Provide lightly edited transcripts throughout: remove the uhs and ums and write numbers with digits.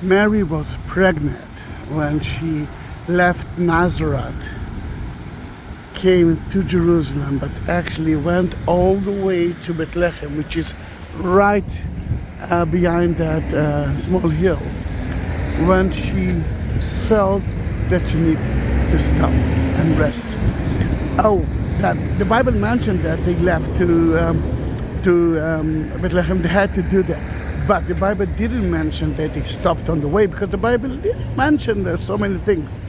Mary was pregnant when she left Nazareth, came to Jerusalem, but actually went all the way to Bethlehem, which is right behind that small hill, when she felt that she needed to stop and rest. Oh, that the Bible mentioned that they left to Bethlehem. They had to do that, but the Bible didn't mention that they stopped on the way, because the Bible didn't mention so many things.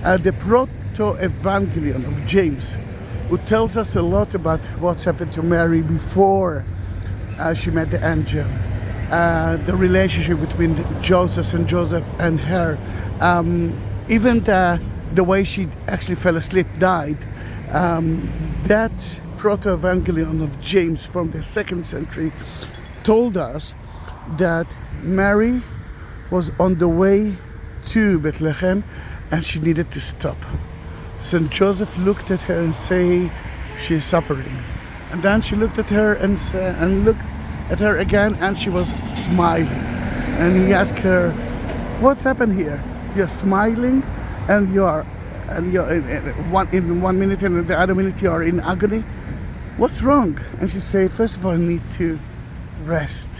The Proto-Evangelion of James, who tells us a lot about what's happened to Mary before she met the angel, the relationship between Joseph and her, even the way she actually fell asleep, died. That Proto-Evangelion of James from the 2nd century told us that Mary was on the way to Bethlehem and she needed to stop. St. Joseph looked at her and said, she's suffering. And then she looked at her and looked at her again, and she was smiling. And he asked her, what's happened here? You're smiling and you're in 1 minute, and in the other minute you are in agony. What's wrong? And she said, first of all, I need to rest.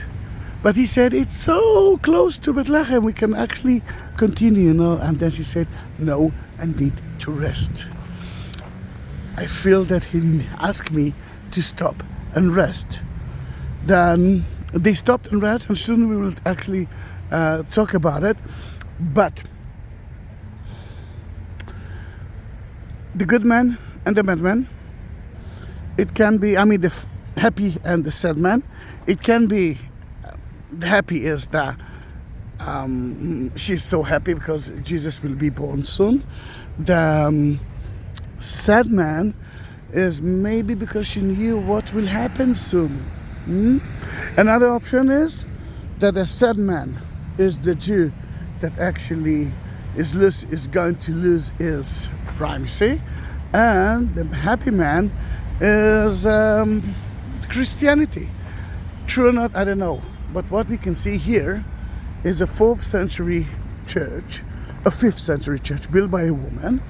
But he said, it's so close to Bethlehem, we can actually continue, And then she said, no, I need to rest. I feel that he asked me to stop and rest. Then they stopped and rest, and soon we will actually talk about it. But the good man and the bad man, it can be, the happy and the sad man, it can be, the happy is that she's so happy because Jesus will be born soon. The sad man is maybe because she knew what will happen soon. Another option is that the sad man is the Jew that actually is going to lose his primacy, and the happy man is Christianity. True or not, I don't know. But what we can see here is a 4th century church, a 5th century church built by a woman,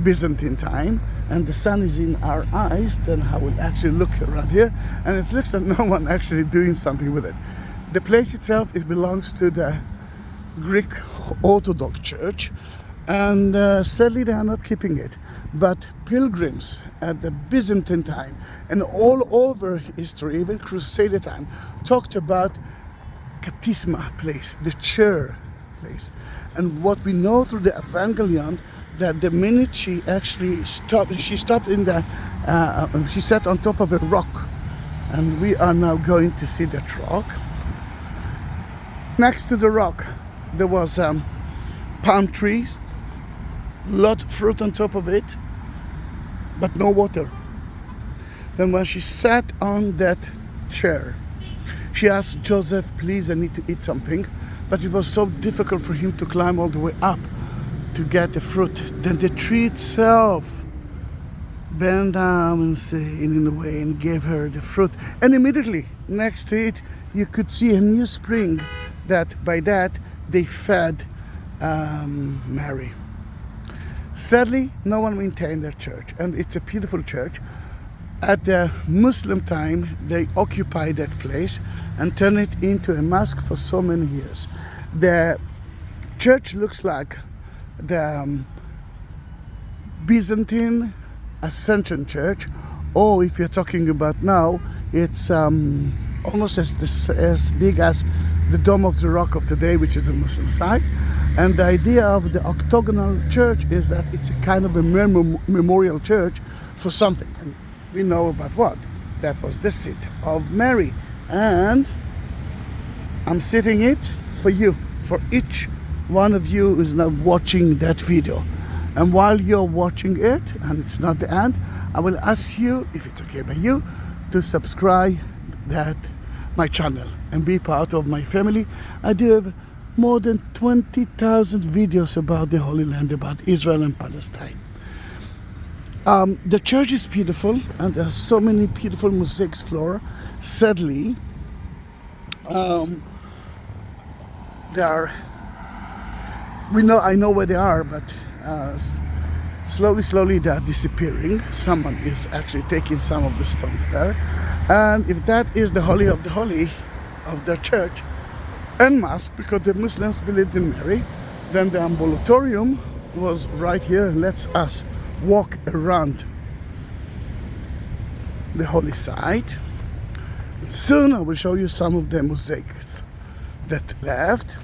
Byzantine time, and the sun is in our eyes. Then I will actually look around here, and it looks like no one actually doing something with it. The place itself, it belongs to the Greek Orthodox Church, and sadly they are not keeping it. But pilgrims at the Byzantine time and all over history, even Crusader time, talked about Kathisma place, the chair place. And what we know through the Evangelion, that the minute she actually stopped, she sat on top of a rock, and we are now going to see that rock. Next to the rock there was palm trees, lot of fruit on top of it, but no water. Then when she sat on that chair, she asked Joseph, please, I need to eat something. But it was so difficult for him to climb all the way up to get the fruit. Then the tree itself bent down and in a way and gave her the fruit. And immediately next to it, you could see a new spring. That by that they fed Mary. Sadly, no one maintained their church, and it's a beautiful church. At the Muslim time, they occupied that place and turned it into a mosque for so many years. The church looks like the Byzantine Ascension Church, or if you're talking about now, it's almost as big as the Dome of the Rock of today, which is a Muslim site. And the idea of the octagonal church is that it's a kind of a memorial church for something. And we know about what? That was the seat of Mary. And I'm sitting it for you, for each one of you who's now watching that video. And while you're watching it, and it's not the end, I will ask you, if it's okay by you, to subscribe my channel and be part of my family. I do have more than 20,000 videos about the Holy Land, about Israel and Palestine. The church is beautiful, and there are so many beautiful mosaics floor. Sadly, there are I know where they are, but slowly they are disappearing. Someone is actually taking some of the stones there. And if that is the Holy of the Holy of their church and mosque, because the Muslims believed in Mary, then the ambulatorium was right here and lets us walk around the holy site. Soon I will show you some of the mosaics that left.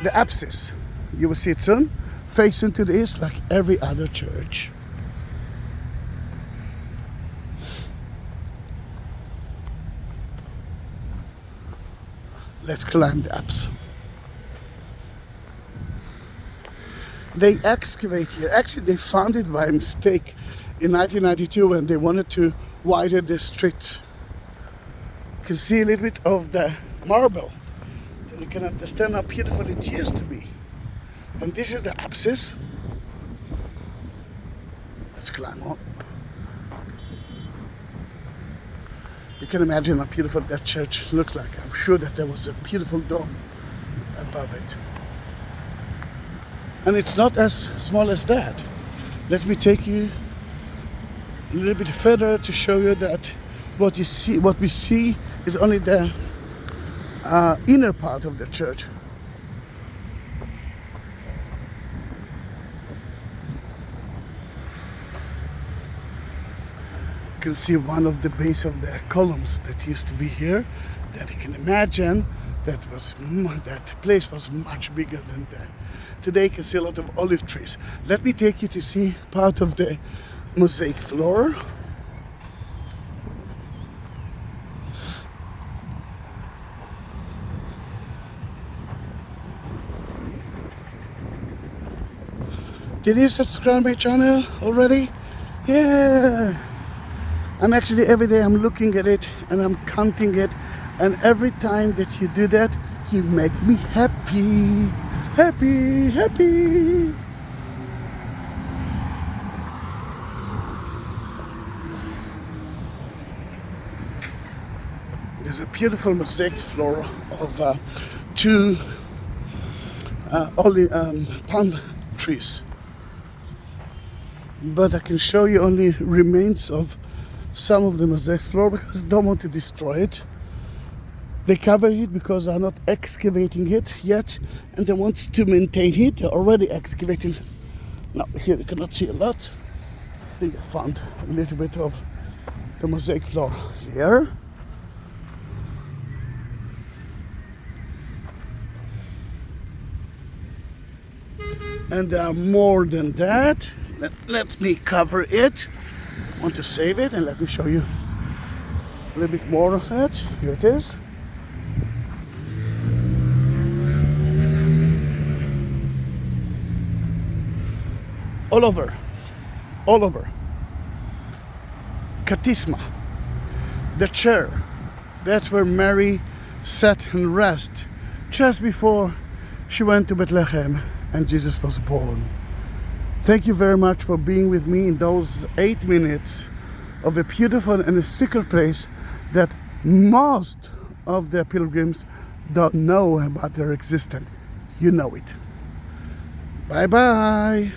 The apsis, you will see it soon, facing to the east like every other church. Let's climb the apse. They excavate here. Actually, they found it by mistake in 1992 when they wanted to widen the street. You can see a little bit of the marble. Then you can understand how beautiful it used to be. And this is the apsis. Let's climb up. You can imagine how beautiful that church looked like. I'm sure that there was a beautiful dome above it. And it's not as small as that. Let me take you a little bit further to show you that what we see is only the inner part of the church. You can see one of the base of the columns that used to be here, that you can imagine that place was much bigger than that. Today you can see a lot of olive trees. Let me take you to see part of the mosaic floor. Did you subscribe my channel already? Yeah! I'm actually every day I'm looking at it and I'm counting it, and every time that you do that you make me happy. There's a beautiful mosaic floor of two palm trees, but I can show you only remains of some of the mosaic floor because I don't want to destroy it. They cover it because they're not excavating it yet, and they want to maintain it. They're already excavating. Now here you cannot see a lot. I think I found a little bit of the mosaic floor here. And there are more than that. Let me cover it. I want to save it, and let me show you a little bit more of it. Here it is. All over. Kathisma, the chair. That's where Mary sat and rest just before she went to Bethlehem and Jesus was born. Thank you very much for being with me in those 8 minutes of a beautiful and a secret place that most of the pilgrims don't know about their existence. You know it. Bye bye.